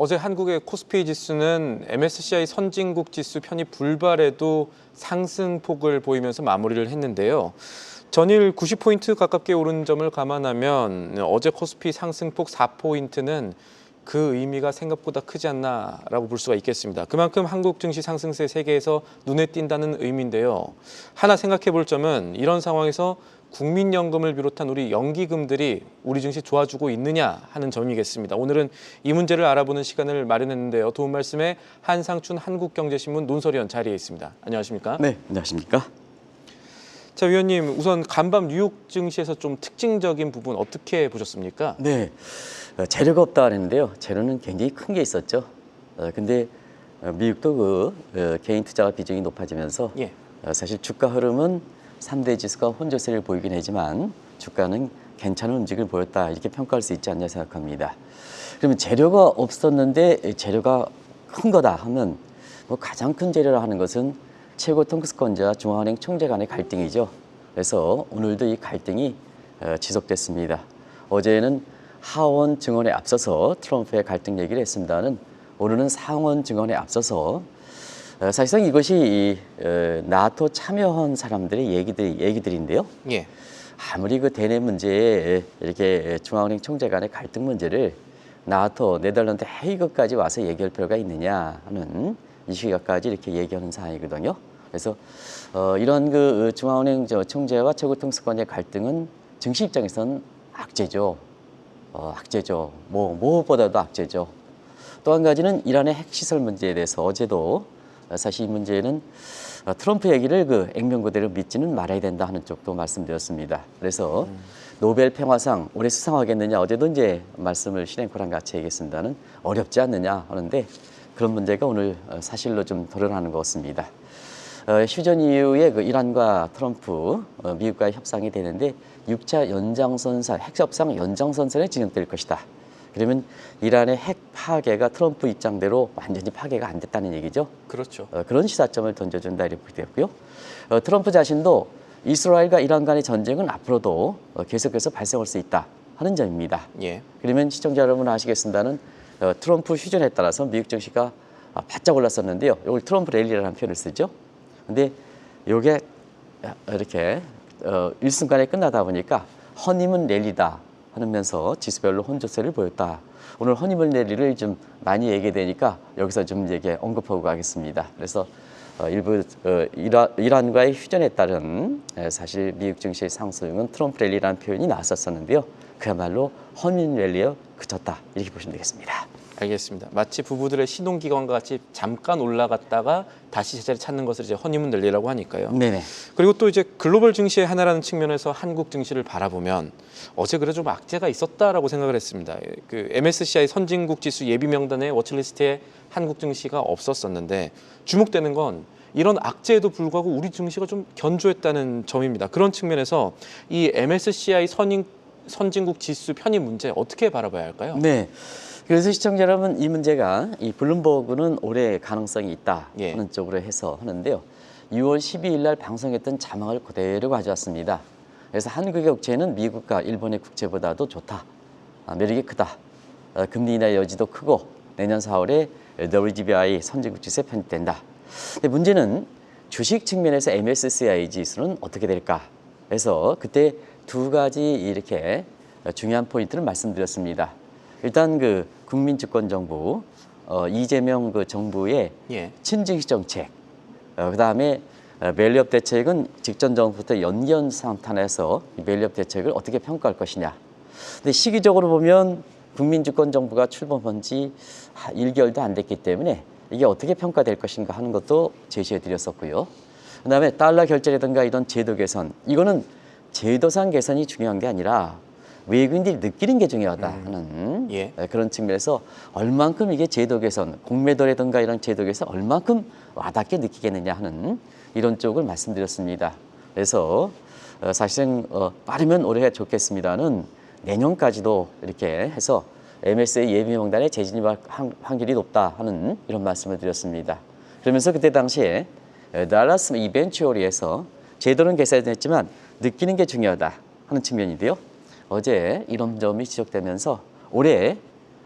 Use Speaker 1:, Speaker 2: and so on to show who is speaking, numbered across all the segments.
Speaker 1: 어제 한국의 코스피 지수는 MSCI 선진국 지수 편입 불발에도 상승폭을 보이면서 마무리를 했는데요. 전일 90포인트 가깝게 오른 점을 감안하면 어제 코스피 상승폭 4포인트는 그 의미가 생각보다 크지 않나라고 볼 수가 있겠습니다. 그만큼 한국 증시 상승세 세계에서 눈에 띈다는 의미인데요. 하나 생각해 볼 점은 이런 상황에서 국민연금을 비롯한 우리 연기금들이 우리 증시 도와주고 있느냐 하는 점이겠습니다. 오늘은 이 문제를 알아보는 시간을 마련했는데요. 도움 말씀에 한상춘 한국경제신문 논설위원 자리에 있습니다. 안녕하십니까?
Speaker 2: 네, 안녕하십니까?
Speaker 1: 자, 위원님, 우선 간밤 뉴욕 증시에서 좀 특징적인 부분 어떻게 보셨습니까?
Speaker 2: 네, 재료가 없다 그랬는데요. 재료는 굉장히 큰 게 있었죠. 근데 미국도 개인 투자가 비중이 높아지면서
Speaker 1: 예.
Speaker 2: 사실 주가 흐름은 3대 지수가 혼조세를 보이긴 하지만 주가는 괜찮은 움직임을 보였다 이렇게 평가할 수 있지 않냐 생각합니다. 그러면 재료가 없었는데 재료가 큰 거다 하면 뭐 가장 큰 재료라 하는 것은 최고 통수권자와 중앙은행 총재 간의 갈등이죠. 그래서 오늘도 이 갈등이 지속됐습니다. 어제는 하원 증언에 앞서서 트럼프의 갈등 얘기를 했습니다는 오늘은 상원 증언에 앞서서 사실상 이것이 나토 참여한 사람들의 얘기들인데요.
Speaker 1: 예.
Speaker 2: 아무리 그 대내 문제에 이렇게 중앙은행 총재 간의 갈등 문제를 나토, 네덜란드 헤이그까지 와서 얘기할 필요가 있느냐 하는 이 시각까지 이렇게 얘기하는 상황이거든요. 그래서 이런 그 중앙은행 총재와 최고통수권의 갈등은 증시 입장에서는 악재죠. 악재죠. 무엇보다도 악재죠. 또 한 가지는 이란의 핵시설 문제에 대해서 어제도 사실 이 문제는 트럼프 얘기를 그 액면고대로 믿지는 말아야 된다 하는 쪽도 말씀드렸습니다. 그래서 노벨 평화상 올해 수상하겠느냐 어제도 이제 말씀을 실행코랑 같이 얘기했습니다는 어렵지 않느냐 하는데 그런 문제가 오늘 사실로 좀 드러나는 것 같습니다. 휴전 이후에 그 이란과 트럼프, 미국과의 협상이 되는데 6차 연장선상, 핵협상 연장선상에 진행될 것이다. 그러면 이란의 핵 파괴가 트럼프 입장대로 완전히 파괴가 안 됐다는 얘기죠.
Speaker 1: 그렇죠.
Speaker 2: 그런 시사점을 던져준다 이렇게 되었고요. 트럼프 자신도 이스라엘과 이란 간의 전쟁은 앞으로도 계속해서 발생할 수 있다 하는 점입니다.
Speaker 1: 예.
Speaker 2: 그러면 시청자 여러분 아시겠습니다는 트럼프 휴전에 따라서 미국 증시가 바짝 올랐었는데요. 이걸 트럼프 랠리라는 표현을 쓰죠. 근데 이게 이렇게 일순간에 끝나다 보니까 허니문 랠리다 하면서 지수별로 혼조세를 보였다. 오늘 허니문 랠리를 좀 많이 얘기되니까 여기서 좀 얘기 언급하고 가겠습니다. 그래서 일부 이란과의 휴전에 따른 사실 미국 증시의 상승은 트럼프 랠리라는 표현이 나왔었는데요. 그야말로 허니문 랠리에 그쳤다 이렇게 보시면 되겠습니다.
Speaker 1: 알겠습니다. 마치 부부들의 신혼기간과 같이 잠깐 올라갔다가 다시 제자리 찾는 것을 이제 허니문 랠리라고 하니까요.
Speaker 2: 네네.
Speaker 1: 그리고 또 이제 글로벌 증시의 하나라는 측면에서 한국 증시를 바라보면 어제 그래도 좀 악재가 있었다라고 생각을 했습니다. 그 MSCI 선진국 지수 예비 명단에 워치리스트에 한국 증시가 없었었는데 주목되는 건 이런 악재에도 불구하고 우리 증시가 좀 견조했다는 점입니다. 그런 측면에서 이 MSCI 선진국 지수 편입 문제 어떻게 바라봐야 할까요?
Speaker 2: 네. 그래서 시청자 여러분 이 문제가 이 블룸버그는 올해 가능성이 있다 하는 쪽으로 해서 하는데요. 6월 12일 날 방송했던 자막을 그대로 가져왔습니다. 그래서 한국의 국채는 미국과 일본의 국채보다도 좋다. 매력이 크다. 금리 인하 여지도 크고 내년 4월에 WGBI 선진국 지수에 편입된다. 근데 문제는 주식 측면에서 MSCI 지수는 어떻게 될까? 그래서 그때 두 가지 이렇게 중요한 포인트를 말씀드렸습니다. 일단 그 국민주권정부 이재명 그 정부의 친증시 정책, 그다음에 멜리업 대책은 직전 정부부터 연기연상탄해서 멜리업 대책을 어떻게 평가할 것이냐. 근데 시기적으로 보면 국민주권정부가 출범한 지 1개월도 안 됐기 때문에 이게 어떻게 평가될 것인가 하는 것도 제시해 드렸었고요. 그다음에 달러 결제라든가 이런 제도 개선, 이거는 제도상 개선이 중요한 게 아니라 외국인들이 느끼는 게 중요하다 하는 그런 측면에서 얼만큼 이게 제도 개선, 공매도라든가 이런 제도 개선 얼만큼 와닿게 느끼겠느냐 하는 이런 쪽을 말씀드렸습니다. 그래서 사실은 빠르면 올해 좋겠습니다는 내년까지도 이렇게 해서 MSCI 예비 명단에 재진입할 확률이 높다 하는 이런 말씀을 드렸습니다. 그러면서 그때 당시에 달라스 이벤츄어리에서 제도는 개선했지만 느끼는 게 중요하다 하는 측면인데요. 어제 이런 점이 지적되면서 올해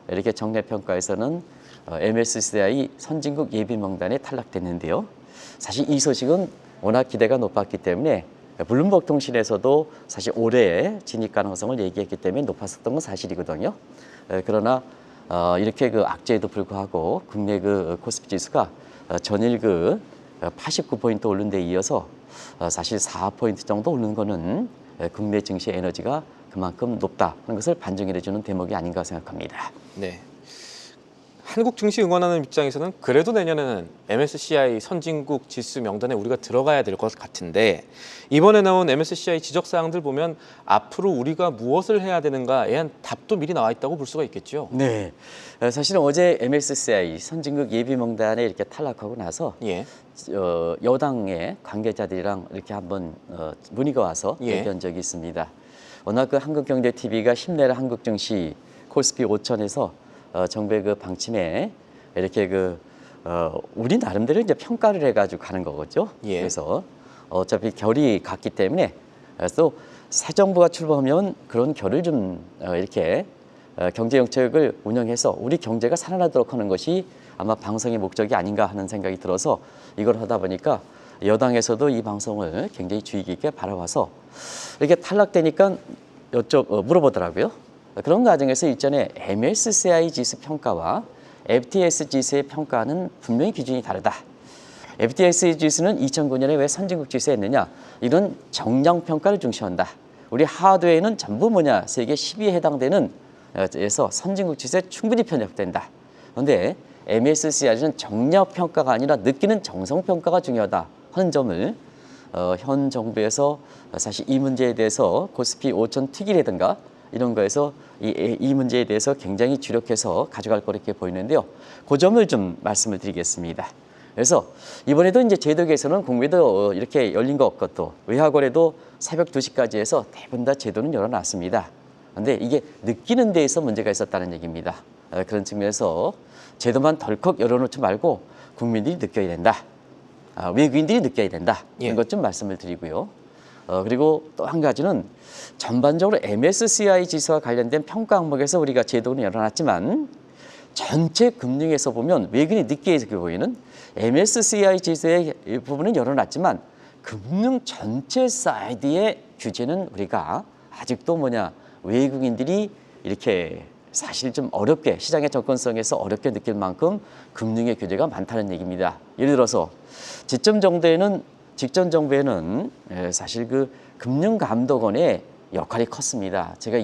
Speaker 2: 이렇게 정례평가에서는 MSCI 선진국 예비 명단에 탈락됐는데요. 사실 이 소식은 워낙 기대가 높았기 때문에 블룸버그 통신에서도 사실 올해 진입 가능성을 얘기했기 때문에 높았었던 건 사실이거든요. 그러나 이렇게 그 악재에도 불구하고 국내 그 코스피 지수가 전일 그 89포인트 오른 데 이어서 사실 4포인트 정도 오른 거는 국내 증시 에너지가 그만큼 높다는 것을 반증해주는 대목이 아닌가 생각합니다.
Speaker 1: 네. 한국 증시 응원하는 입장에서는 그래도 내년에는 MSCI 선진국 지수 명단에 우리가 들어가야 될 것 같은데 이번에 나온 MSCI 지적 사항들 보면 앞으로 우리가 무엇을 해야 되는가에 대한 답도 미리 나와 있다고 볼 수가 있겠죠.
Speaker 2: 네, 사실은 어제 MSCI 선진국 예비 명단에 이렇게 탈락하고 나서
Speaker 1: 예.
Speaker 2: 여당의 관계자들이랑 이렇게 한번 문의가 와서 얘기한 적이 있습니다. 워낙 그 한국경제TV가 힘내라 한국 증시 코스피 5천에서 정부의 그 방침에 이렇게 우리 나름대로 이제 평가를 해가지고 가는 거겠죠.
Speaker 1: 예.
Speaker 2: 그래서 어차피 결이 같기 때문에 또 새 정부가 출범하면 그런 결을 좀 이렇게 경제 정책을 운영해서 우리 경제가 살아나도록 하는 것이 아마 방송의 목적이 아닌가 하는 생각이 들어서 이걸 하다 보니까 여당에서도 이 방송을 굉장히 주의 깊게 바라봐서 이렇게 탈락되니까 물어보더라고요. 그런 과정에서 일전에 MSCI 지수 평가와 FTSE 지수의 평가는 분명히 기준이 다르다. FTSE 지수는 2009년에 왜 선진국 지수에 했느냐? 이런 정량 평가를 중시한다. 우리 하드웨어는 전부 세계 10위에 해당되는 에서 선진국 지수에 충분히 편입된다. 그런데 MSCI는 정량 평가가 아니라 느끼는 정성 평가가 중요하다 하는 점을 현 정부에서 사실 이 문제에 대해서 코스피 5천 특위라든가 이런 거에서 이 문제에 대해서 굉장히 주력해서 가져갈 거 이렇게 보이는데요. 그 점을 좀 말씀을 드리겠습니다. 그래서 이번에도 이제 제도 개선은 국무회도 이렇게 열린 것 없고 의학원에도 새벽 2시까지 해서 대부분 다 제도는 열어놨습니다. 그런데 이게 느끼는 데에서 문제가 있었다는 얘기입니다. 그런 측면에서 제도만 덜컥 열어놓지 말고 국민들이 느껴야 된다. 외국인들이 느껴야 된다. 이런 것 좀 말씀을 드리고요. 그리고 또 한 가지는 전반적으로 MSCI 지수와 관련된 평가 항목에서 우리가 제도는 열어놨지만 전체 금융에서 보면 외국인이 늦게 보이는 MSCI 지수의 부분은 열어놨지만 금융 전체 사이드의 규제는 우리가 아직도 외국인들이 이렇게 사실 좀 어렵게 시장의 접근성에서 어렵게 느낄 만큼 금융의 규제가 많다는 얘기입니다. 예를 들어서 직전 정부에는 사실 그 금융감독원의 역할이 컸습니다. 제가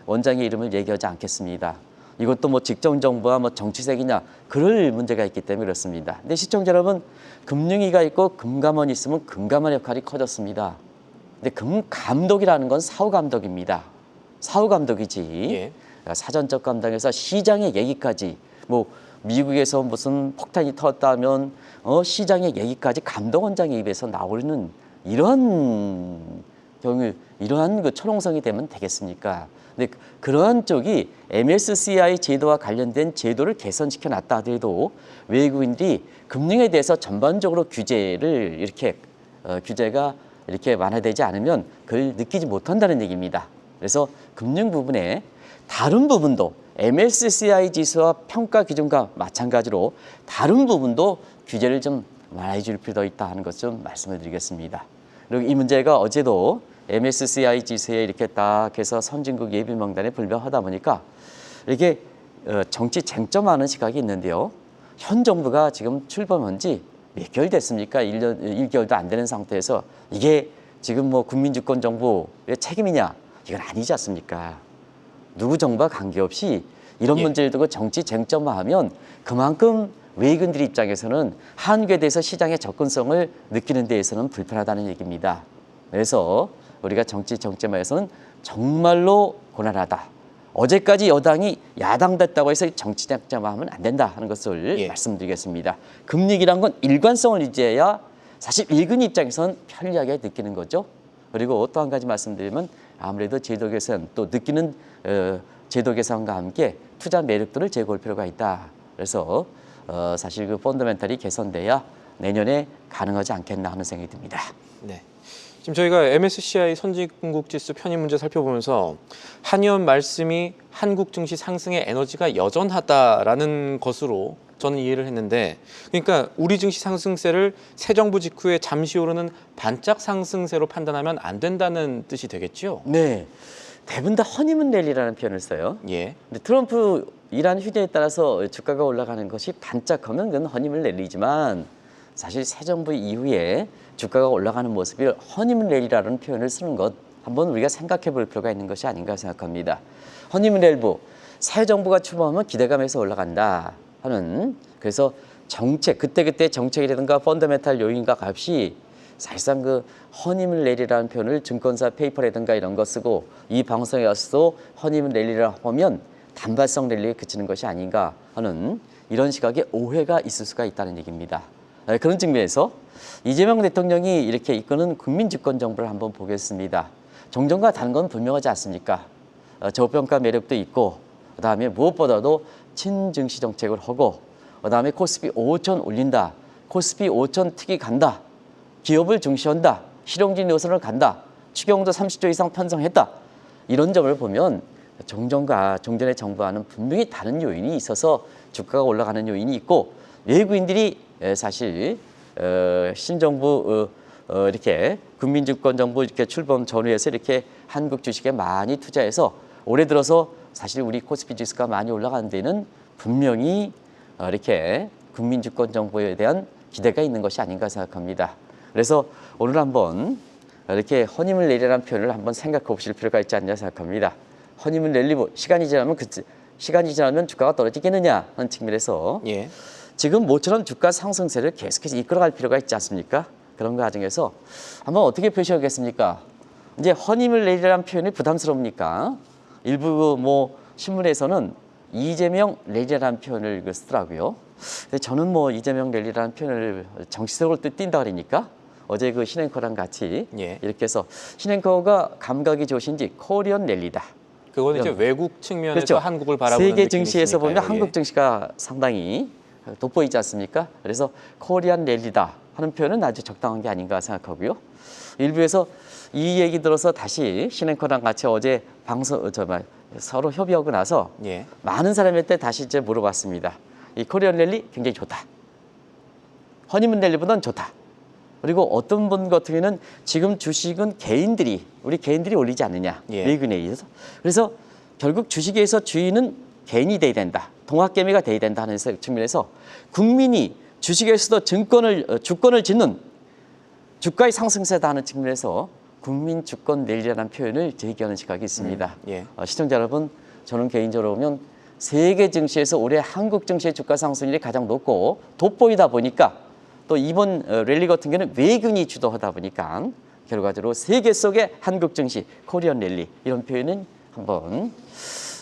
Speaker 2: 원장의 이름을 얘기하지 않겠습니다. 이것도 직전 정부와 정치색이냐 그럴 문제가 있기 때문에 그렇습니다. 근데 시청자 여러분, 금융위가 있고 금감원이 있으면 금감원의 역할이 커졌습니다. 근데 금감독이라는 건 사후감독입니다. 사후감독이지. 사전적 감당에서 시장의 얘기까지 미국에서 무슨 폭탄이 터졌다면 시장의 얘기까지 감독원장의 입에서 나오는 이러한 그 철옹성이 되면 되겠습니까? 근데 그러한 쪽이 MSCI 제도와 관련된 제도를 개선시켜 놨다 하더라도 외국인들이 금융에 대해서 전반적으로 규제가 이렇게 완화되지 않으면 그걸 느끼지 못한다는 얘기입니다. 그래서 금융 부분에 다른 부분도 MSCI 지수와 평가 기준과 마찬가지로 다른 부분도 규제를 좀 완화해 줄 필요가 있다 하는 것 좀 말씀을 드리겠습니다. 그리고 이 문제가 어제도 MSCI 지수에 이렇게 딱 해서 선진국 예비 명단에 불명하다 보니까 이렇게 정치 쟁점하는 시각이 있는데요. 현 정부가 지금 출범한 지 몇 개월 됐습니까? 1개월도 안 되는 상태에서 이게 지금 국민주권 정부의 책임이냐? 이건 아니지 않습니까? 누구 정부와 관계없이 이런 문제를 두고 정치 쟁점화하면 그만큼 외국인들 입장에서는 한국에 대해서 시장의 접근성을 느끼는 데에서는 불편하다는 얘기입니다. 그래서 우리가 정치 쟁점화에서는 정말로 고난하다. 어제까지 여당이 야당 됐다고 해서 정치 쟁점화하면 안 된다 하는 것을 말씀드리겠습니다. 금리기란 건 일관성을 유지해야 사실 일군 입장에서는 편리하게 느끼는 거죠. 그리고 또 한 가지 말씀드리면 아무래도 제도 개선 또 느끼는 제도 개선과 함께 투자 매력도를 제고할 필요가 있다. 그래서 사실 펀더멘탈이 개선돼야 내년에 가능하지 않겠나 하는 생각이 듭니다.
Speaker 1: 네. 지금 저희가 MSCI 선진국 지수 편입 문제 살펴보면서 한 의원 말씀이 한국 증시 상승의 에너지가 여전하다라는 것으로 저는 이해를 했는데, 그러니까 우리 증시 상승세를 새 정부 직후에 잠시 오르는 반짝 상승세로 판단하면 안 된다는 뜻이 되겠죠?
Speaker 2: 네, 대부분 다 허니문 랠리라는 표현을 써요.
Speaker 1: 예.
Speaker 2: 근데 트럼프 이란 휴대에 따라서 주가가 올라가는 것이 반짝하면 그건 허니문 랠리지만 사실 새 정부 이후에 주가가 올라가는 모습이 허니문 랠리라는 표현을 쓰는 것 한번 우리가 생각해 볼 필요가 있는 것이 아닌가 생각합니다. 허니문 랠리, 새 정부가 출범하면 기대감에서 올라간다 하는, 그래서 정책, 그때그때 정책이라든가 펀더멘탈 요인과 값이 사실상 그 허니문 랠리라는 표현을 증권사 페이퍼라든가 이런 거 쓰고 이 방송에 와서도 허니문 랠리라 하면 단발성 랠리에 그치는 것이 아닌가 하는 이런 시각에 오해가 있을 수가 있다는 얘기입니다. 그런 측면에서 이재명 대통령이 이렇게 이끄는 국민주권 정부를 한번 보겠습니다. 정정과 다른 건 분명하지 않습니까? 저평가 매력도 있고, 그다음에 무엇보다도 친증시 정책을 하고, 그다음에 코스피 5천 올린다, 코스피 5천 특이 간다, 기업을 중시한다, 실용주의 노선을 간다, 추경도 30조 이상 편성했다. 이런 점을 보면 정정과 종전의 정부와는 분명히 다른 요인이 있어서 주가가 올라가는 요인이 있고, 외국인들이 사실 신정부 이렇게 국민주권 정부 이렇게 출범 전후에서 이렇게 한국 주식에 많이 투자해서 올해 들어서 사실 우리 코스피 지수가 많이 올라가는 데는 분명히 이렇게 국민주권 정부에 대한 기대가 있는 것이 아닌가 생각합니다. 그래서 오늘 한번 이렇게 허니문 랠리라는 표현을 한번 생각해 보실 필요가 있지 않냐 생각합니다. 허니문 랠리, 시간이 지나면 주가가 떨어지겠느냐 하는 측면에서
Speaker 1: 예.
Speaker 2: 지금 모처럼 주가 상승세를 계속해서 이끌어갈 필요가 있지 않습니까? 그런 과정에서 한번 어떻게 표시하겠습니까? 이제 허니문 랠리라는 표현이 부담스러우니까 일부 뭐 신문에서는 이재명 랠리라는 표현을 쓰더라고요. 근데 저는 뭐 이재명 랠리라는 표현을 정치적으로 띈다 그러니까 어제 그 신앵커랑 같이
Speaker 1: 예.
Speaker 2: 이렇게 해서 신앵커가 감각이 좋으신지 코리안 랠리다.
Speaker 1: 그건 이제 외국 측면에서
Speaker 2: 그렇죠.
Speaker 1: 한국을 바라보는
Speaker 2: 세계
Speaker 1: 느낌이
Speaker 2: 증시에서 보면
Speaker 1: 있으니까요.
Speaker 2: 한국 증시가 상당히 돋보이지 않습니까? 그래서 코리안 랠리다 하는 표현은 아주 적당한 게 아닌가 생각하고요. 일부에서 이 얘기 들어서 다시 신앵커랑 같이 어제 방송 서로 협의하고 나서
Speaker 1: 예.
Speaker 2: 많은 사람한테 다시 이제 물어봤습니다. 이 코리안 랠리 굉장히 좋다. 허니문 랠리보다는 좋다. 그리고 어떤 분 같은 경우는 지금 주식은 우리 개인들이 올리지 않느냐.
Speaker 1: 예.
Speaker 2: 외국인에 의해서. 그래서 결국 주식에서 주인은 개인이 돼야 된다. 동학개미가 돼야 된다 하는 측면에서 국민이 주식에서도 주권을 짓는 주가의 상승세다 하는 측면에서 국민주권 랠리라는 표현을 제기하는 시각이 있습니다.
Speaker 1: 예.
Speaker 2: 시청자 여러분, 저는 개인적으로 보면 세계 증시에서 올해 한국 증시의 주가 상승률이 가장 높고 돋보이다 보니까 또 이번 랠리 같은 경우는 외국인이 주도하다 보니까 결과적으로 세계 속의 한국 증시 코리안 랠리 이런 표현은 한번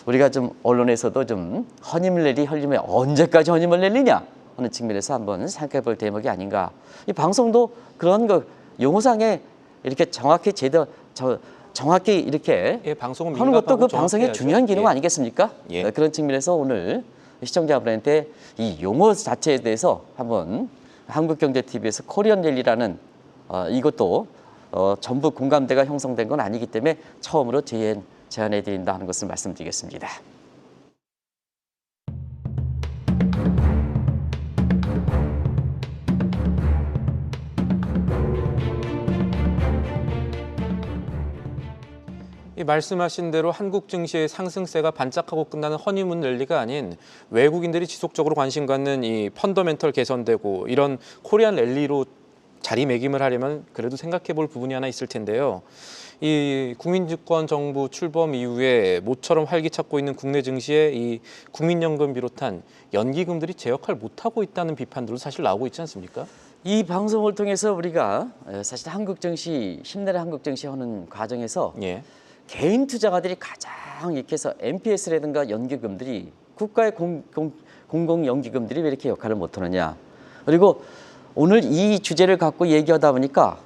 Speaker 2: 우리가 좀 언론에서도 좀 허니문 랠리 하려면 언제까지 허니문 랠리냐 하는 측면에서 한번 생각해 볼 대목이 아닌가. 이 방송도 그런 거 용어상에 이렇게 정확히 정확히 이렇게
Speaker 1: 예, 방송은
Speaker 2: 하는 것도 그
Speaker 1: 민감하고
Speaker 2: 방송의
Speaker 1: 정확해야죠.
Speaker 2: 중요한 기능
Speaker 1: 예.
Speaker 2: 아니겠습니까?
Speaker 1: 예.
Speaker 2: 그런 측면에서 오늘 시청자분한테 이 용어 자체에 대해서 한번 한국경제TV에서 코리안 랠리라는 이것도 전부 공감대가 형성된 건 아니기 때문에 처음으로 제안해 드린다 하는 것을 말씀드리겠습니다.
Speaker 1: 이 말씀하신 대로 한국 증시의 상승세가 반짝하고 끝나는 허니문 랠리가 아닌 외국인들이 지속적으로 관심 갖는 이 펀더멘털 개선되고 이런 코리안 랠리로 자리매김을 하려면 그래도 생각해 볼 부분이 하나 있을 텐데요. 이 국민주권 정부 출범 이후에 모처럼 활기찾고 있는 국내 증시에 이 국민연금 비롯한 연기금들이 제 역할 못하고 있다는 비판들도 사실 나오고 있지 않습니까?
Speaker 2: 이 방송을 통해서 우리가 사실 한국 증시, 신나라 한국 증시 하는 과정에서
Speaker 1: 예.
Speaker 2: 개인 투자가들이 가장 이렇게 해서 MPS라든가 연기금들이 국가의 공공 연기금들이 왜 이렇게 역할을 못하느냐. 그리고 오늘 이 주제를 갖고 얘기하다 보니까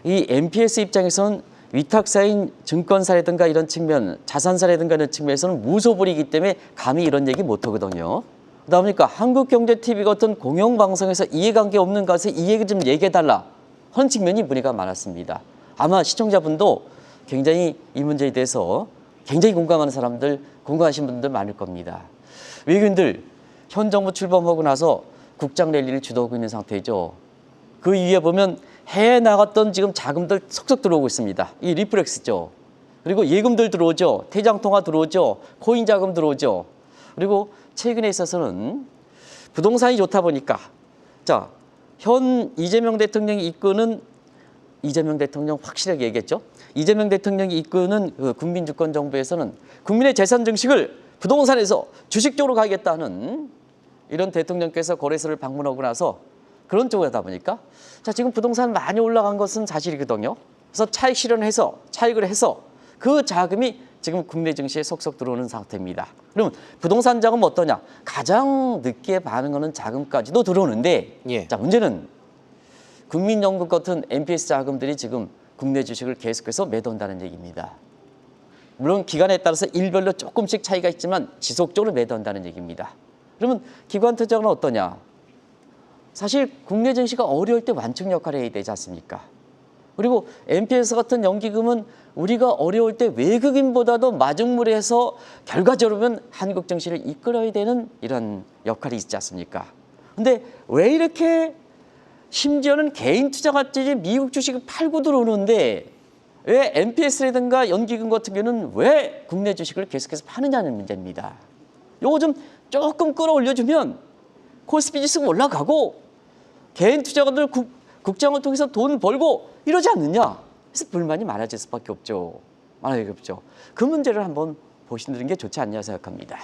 Speaker 2: 이 MPS 입장에서는 위탁사인 증권사라든가 이런 측면, 자산사라든가 이런 측면에서는 무소불이기 때문에 감히 이런 얘기 못하거든요. 그러다 보니까 한국경제TV 같은 공영방송에서 이해관계 없는 것에 이 얘기 좀 얘기해달라 하는 측면이 문의가 많았습니다. 아마 시청자분도 굉장히 이 문제에 대해서 굉장히 공감하신 분들 많을 겁니다. 외국인들 현 정부 출범하고 나서 국장 랠리를 주도하고 있는 상태죠. 그 위에 보면 해외 나갔던 지금 자금들 속속 들어오고 있습니다. 이 리플렉스죠. 그리고 예금들 들어오죠. 대장통화 들어오죠. 코인 자금 들어오죠. 그리고 최근에 있어서는 부동산이 좋다 보니까 자, 현 이재명 대통령이 이끄는 이재명 대통령 확실하게 얘기했죠. 이재명 대통령이 이끄는 그 국민주권정부에서는 국민의 재산 증식을 부동산에서 주식 쪽으로 가겠다는 이런 대통령께서 거래소를 방문하고 나서 그런 쪽이다 보니까 자, 지금 부동산 많이 올라간 것은 사실이거든요. 그래서 차익 실현해서 차익을 해서 그 자금이 지금 국내 증시에 속속 들어오는 상태입니다. 그러면 부동산 자금 어떠냐? 가장 늦게 반응하는 자금까지도 들어오는데 자, 문제는 국민연금 같은 MPS 자금들이 지금 국내 주식을 계속해서 매도한다는 얘기입니다. 물론 기간에 따라서 일별로 조금씩 차이가 있지만 지속적으로 매도한다는 얘기입니다. 그러면 기관 투자는 어떠냐? 사실 국내 증시가 어려울 때 완충 역할을 해야 되지 않습니까? 그리고 MPS 같은 연기금은 우리가 어려울 때 외국인보다도 마중물에서 결과적으로는 한국 증시를 이끌어야 되는 이런 역할이 있지 않습니까? 근데 왜 이렇게 심지어는 개인 투자가들이 미국 주식을 팔고 들어오는데 왜 MPS라든가 연기금 같은 경우는 왜 국내 주식을 계속해서 파느냐는 문제입니다. 요거 좀 조금 끌어올려주면 코스피 지수가 올라가고 개인 투자가들 국장을 통해서 돈 벌고 이러지 않느냐. 그래서 불만이 많아질 수밖에 없죠. 그 문제를 한번 보시는 게 좋지 않냐 생각합니다.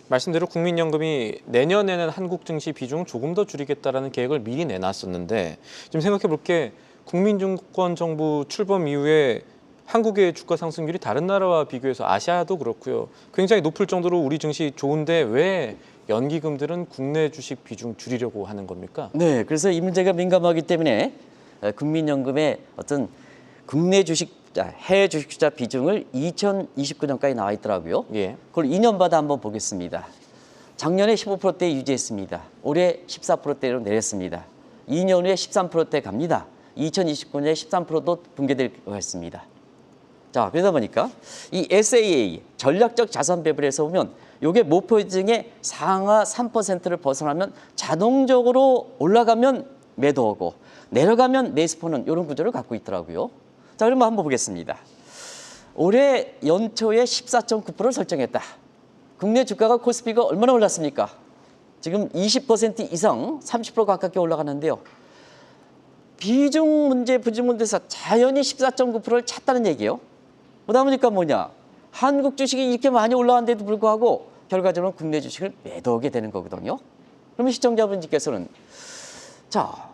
Speaker 1: 말씀대로 국민연금이 내년에는 한국 증시 비중을 조금 더 줄이겠다라는 계획을 미리 내놨었는데 지금 생각해 볼 게 국민주권 정부 출범 이후에 한국의 주가 상승률이 다른 나라와 비교해서 아시아도 그렇고요. 굉장히 높을 정도로 우리 증시 좋은데 왜 연기금들은 국내 주식 비중 줄이려고 하는 겁니까?
Speaker 2: 네, 그래서 이 문제가 민감하기 때문에 국민연금의 어떤 국내 주식 해외 주식 투자 비중을 2029년까지 나와 있더라고요. 그걸 2년마다 한번 보겠습니다. 작년에 15%대 유지했습니다. 올해 14%대로 내렸습니다. 2년 후에 13%대 갑니다. 2029년에 13%도 붕괴될 것 같습니다. 자, 그러다 보니까 이 SAA 전략적 자산 배분에서 보면 이게 목표 중에 상하 3%를 벗어나면 자동적으로 올라가면 매도하고 내려가면 매수하는 이런 구조를 갖고 있더라고요. 자, 그러면 한번 보겠습니다. 올해 연초에 14.9%를 설정했다. 국내 주가가 코스피가 얼마나 올랐습니까? 지금 20% 이상 30% 가깝게 올라가는데요. 비중 문제, 부중 문제에서 자연히 14.9%를 찼다는 얘기예요. 그러다 보니까 뭐냐? 한국 주식이 이렇게 많이 올라왔는데도 불구하고 결과적으로 국내 주식을 매도하게 되는 거거든요. 그러면 시청자분께서는 자,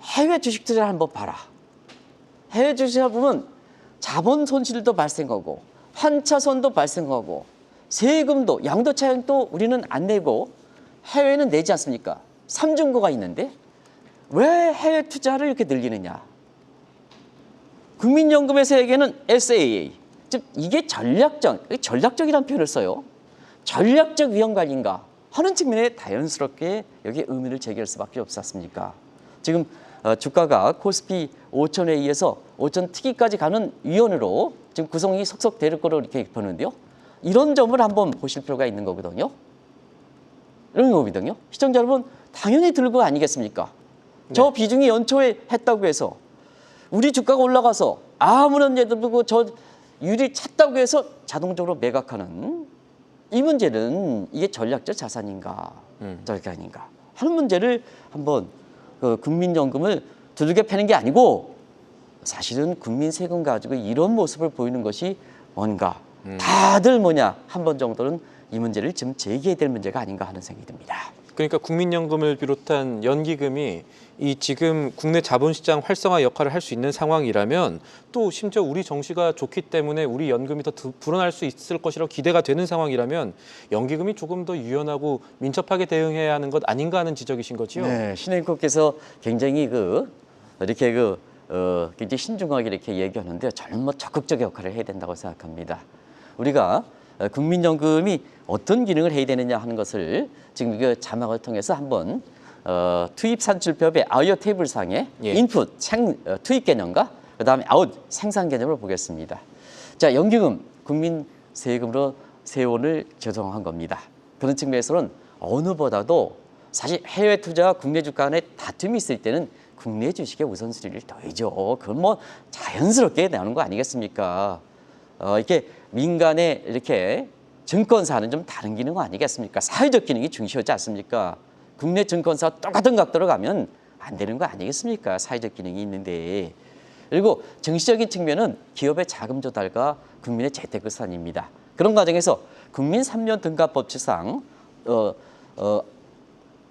Speaker 2: 해외 주식 투자를 한번 봐라. 해외 주식을 보면 자본 손실도 발생하고 환차손도 발생하고 세금도 양도차익도 우리는 안 내고 해외는 내지 않습니까? 삼중고가 있는데 왜 해외 투자를 이렇게 늘리느냐? 국민연금의 세계는 SAA, 즉 이게 전략적이라는 표현을 써요. 전략적 위험관리인가 하는 측면에 자연스럽게 여기에 의미를 제기할 수밖에 없지 않습니까? 지금 주가가 코스피 5천에 의해서 5천 특이까지 가는 위원으로 지금 구성이 속속 될 거로 이렇게 보는데요. 이런 점을 한번 보실 필요가 있는 거거든요. 이런 거거든요. 시청자 여러분 당연히 들고 아니겠습니까? 네. 저 비중이 연초에 했다고 해서 우리 주가가 올라가서 아무런 예도 없고 저 유리 찼다고 해서 자동적으로 매각하는 이 문제는 이게 전략적 자산인가 전략 아닌가 하는 문제를 한번 국민연금을 두들겨 패는 게 아니고 사실은 국민 세금 가지고 이런 모습을 보이는 것이 뭔가 다들 뭐냐 한 번 정도는 이 문제를 좀 제기해야 될 문제가 아닌가 하는 생각이 듭니다.
Speaker 1: 그러니까 국민연금을 비롯한 연기금이 이 지금 국내 자본시장 활성화 역할을 할 수 있는 상황이라면 또 심지어 우리 정시가 좋기 때문에 우리 연금이 더 불어날 수 있을 것이라고 기대가 되는 상황이라면 연기금이 조금 더 유연하고 민첩하게 대응해야 하는 것 아닌가 하는 지적이신 거지요?
Speaker 2: 네, 신행국께서 굉장히 이렇게 굉장히 신중하게 이렇게 얘기하는데 저는 뭐 적극적 역할을 해야 된다고 생각합니다. 우리가 국민연금이 어떤 기능을 해야 되느냐 하는 것을 지금 그 자막을 통해서 한번 투입 산출법의 아이어 테이블상에 인풋 투입 개념과 그다음에 아웃, 생산 개념을 보겠습니다. 자, 연기금, 국민 세금으로 세원을 조성한 겁니다. 그런 측면에서는 어느보다도 사실 해외 투자와 국내 주가 간의 다툼이 있을 때는 국내 주식의 우선순위를 더해줘. 그건 뭐 자연스럽게 나오는 거 아니겠습니까? 이렇게 민간의 이렇게 증권사는 좀 다른 기능 아니겠습니까? 사회적 기능이 중시하지 않습니까? 국내 증권사 똑같은 각도로 가면 안 되는 거 아니겠습니까? 사회적 기능이 있는데. 그리고 정치적인 측면은 기업의 자금 조달과 국민의 재테크 수단입니다. 그런 과정에서 국민 3년 등가법칙상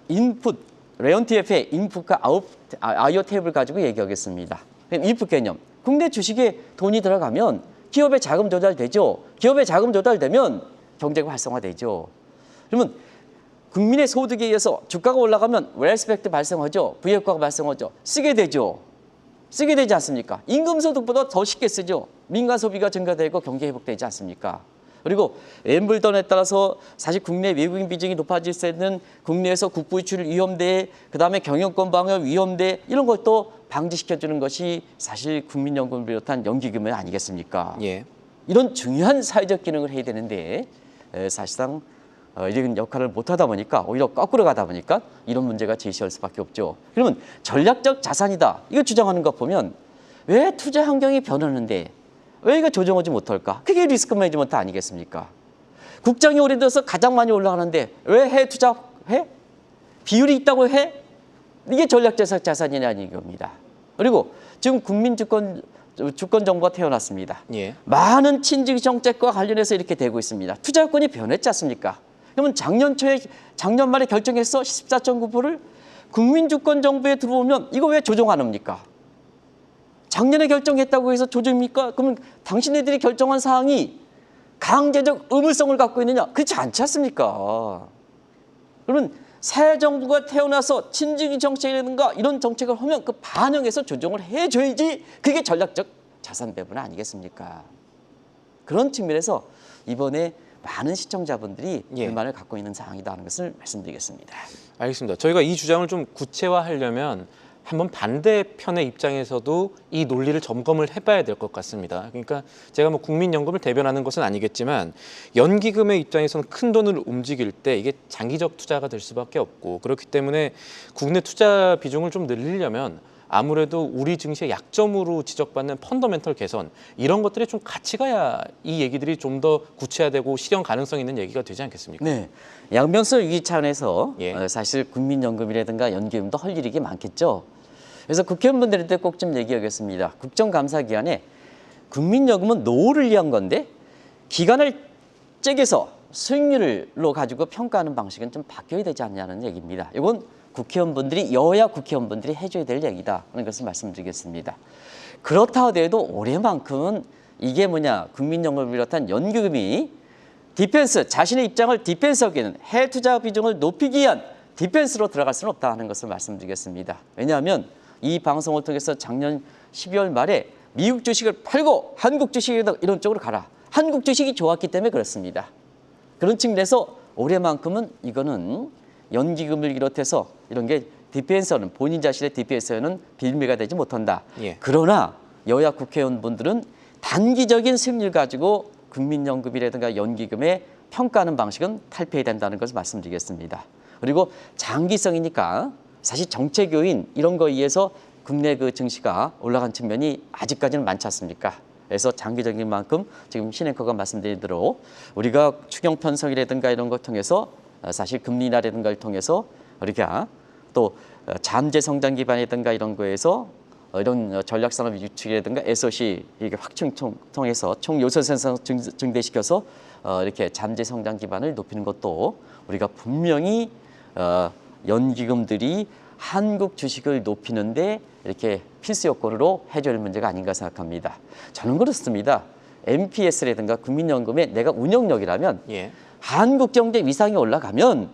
Speaker 2: 인풋 레온TF의 인풋과 아웃 탭을 가지고 얘기하겠습니다. 인풋 개념. 국내 주식에 돈이 들어가면 기업의 자금 조달되죠. 기업의 자금 조달되면 경제가 활성화되죠. 그러면 국민의 소득에 의해서 주가가 올라가면 웰스펙트 발생하죠. 부효과가 발생하죠. 쓰게 되죠. 쓰게 되지 않습니까? 임금소득보다 더 쉽게 쓰죠. 민간 소비가 증가되고 경제 회복되지 않습니까? 그리고 엠블던에 따라서 사실 국내 외국인 비중이 높아질 수 있는 국내에서 국부 유출 위험대, 그다음에 경영권 방어 위험대 이런 것도 방지시켜주는 것이 사실 국민연금을 비롯한 연기금은 아니겠습니까?
Speaker 1: 예.
Speaker 2: 이런 중요한 사회적 기능을 해야 되는데 사실상 이런 역할을 못하다 보니까 오히려 거꾸로 가다 보니까 이런 문제가 제시할 수밖에 없죠. 그러면 전략적 자산이다. 이거 주장하는 것 보면 왜 투자 환경이 변하는데 왜 이거 조정하지 못할까? 그게 리스크 매니지먼트 아니겠습니까? 국장이 올해 들어서 가장 많이 올라가는데 왜 해외 투자해? 비율이 있다고 해? 이게 전략적 자산이 아닌 겁니다. 그리고 지금 국민 주권 정부가 태어났습니다.
Speaker 1: 예.
Speaker 2: 많은 친지 정책과 관련해서 이렇게 되고 있습니다. 투자 여건이 변했지 않습니까? 그러면 작년 말에 결정해서 14.9%를 국민 주권 정부에 들어오면 이거 왜 조정 안 합니까? 작년에 결정했다고 해서 조정입니까? 그러면 당신네들이 결정한 사항이 강제적 의무성을 갖고 있느냐? 그렇지 않지 않습니까? 그러면 새 정부가 태어나서 친지기 정책이라든가 이런 정책을 하면 그 반영해서 조정을 해줘야지 그게 전략적 자산 배분 아니겠습니까? 그런 측면에서 이번에 많은 시청자분들이 불만을 갖고 있는 사항이다 하는 것을 말씀드리겠습니다.
Speaker 1: 알겠습니다. 저희가 이 주장을 좀 구체화하려면 한번 반대편의 입장에서도 이 논리를 점검을 해봐야 될 것 같습니다. 그러니까 제가 뭐 국민연금을 대변하는 것은 아니겠지만 연기금의 입장에서는 큰 돈을 움직일 때 이게 장기적 투자가 될 수밖에 없고 그렇기 때문에 국내 투자 비중을 좀 늘리려면 아무래도 우리 증시의 약점으로 지적받는 펀더멘털 개선 이런 것들이 좀 같이 가야 이 얘기들이 좀 더 구체화되고 실현 가능성 있는 얘기가 되지 않겠습니까?
Speaker 2: 네, 양변성 위기 차원에서 사실 국민연금이라든가 연기금도 할 일이 많겠죠. 그래서 국회의원분들한테 꼭 좀 얘기하겠습니다. 국정감사 기간에 국민연금은 노후를 위한 건데 기간을 쪼개서 수익률로 가지고 평가하는 방식은 좀 바뀌어야 되지 않냐는 얘기입니다. 이건 국회의원분들이 여야 국회의원분들이 해줘야 될 얘기다 하는 것을 말씀드리겠습니다. 그렇다 하더라도 올해만큼은 이게 뭐냐 국민연금을 비롯한 연기금이 디펜스 자신의 입장을 디펜스하기에는 해외 투자 비중을 높이기 위한 디펜스로 들어갈 수는 없다 하는 것을 말씀드리겠습니다. 왜냐하면 이 방송을 통해서 작년 12월 말에 미국 주식을 팔고 한국 주식에다 이런 쪽으로 가라. 한국 주식이 좋았기 때문에 그렇습니다. 그런 측면에서 올해만큼은 이거는 연기금을 비롯해서 이런 게 디펜서는 본인 자신의 디펜서는 빌미가 되지 못한다. 그러나 여야 국회의원분들은 단기적인 수익률 가지고 국민연금이라든가 연기금에 평가하는 방식은 탈피해야 된다는 것을 말씀드리겠습니다. 그리고 장기성이니까 사실 정책 요인 이런 거에 의해서 국내 그 증시가 올라간 측면이 아직까지는 많지 않습니까? 그래서 장기적인 만큼 지금 신앵커가 말씀드린 대로 우리가 추경 편성이라든가 이런 걸 통해서 사실 금리 인하라든가 를 통해서 우리가 또 잠재 성장 기반이라든가 이런 거에서 이런 전략산업 유축이라든가 SOC 이게 확충 통해서 총 요소 생산 증대시켜서 이렇게 잠재 성장 기반을 높이는 것도 우리가 분명히 연기금들이 한국 주식을 높이는데 이렇게 필수 요건으로 해줄 문제가 아닌가 생각합니다. 저는 그렇습니다. MPS라든가 국민연금의 내가 운영력이라면 한국 경제 위상이 올라가면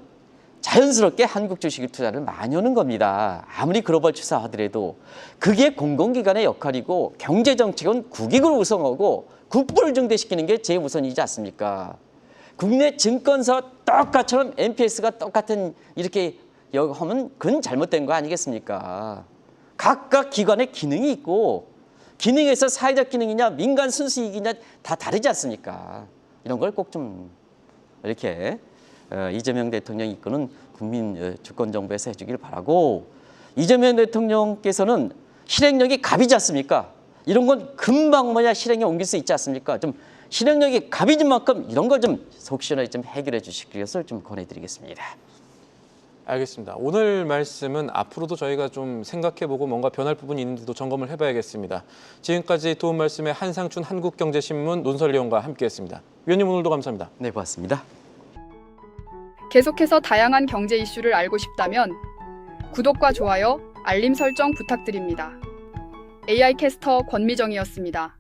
Speaker 2: 자연스럽게 한국 주식 투자를 많이 하는 겁니다. 아무리 글로벌 추사하더라도 그게 공공기관의 역할이고 경제정책은 국익을 우선하고 국부를 증대시키는 게 제일 우선이지 않습니까? 국내 증권사 똑같처럼 MPS가 똑같은 이렇게 하면 그건 잘못된 거 아니겠습니까? 각각 기관의 기능이 있고 기능에서 사회적 기능이냐 민간 순수 이익이냐 다 다르지 않습니까? 이런 걸 꼭 좀 이렇게 이재명 대통령이 이끄는 국민 주권 정부에서 해주길 바라고, 이재명 대통령께서는 실행력이 갑이지 않습니까? 이런 건 금방 실행에 옮길 수 있지 않습니까? 좀 실행력이 갑이진 만큼 이런 걸 좀 속 시원하게 좀 해결해 주실 것을 좀 권해드리겠습니다.
Speaker 1: 알겠습니다. 오늘 말씀은 앞으로도 저희가 좀 생각해보고 뭔가 변할 부분이 있는지도 점검을 해봐야겠습니다. 지금까지 도움 말씀에 한상춘 한국경제신문 논설위원과 함께했습니다. 위원님 오늘도 감사합니다.
Speaker 2: 네, 고맙습니다.
Speaker 3: 계속해서 다양한 경제 이슈를 알고 싶다면 구독과 좋아요, 알림 설정 부탁드립니다. AI 캐스터 권미정이었습니다.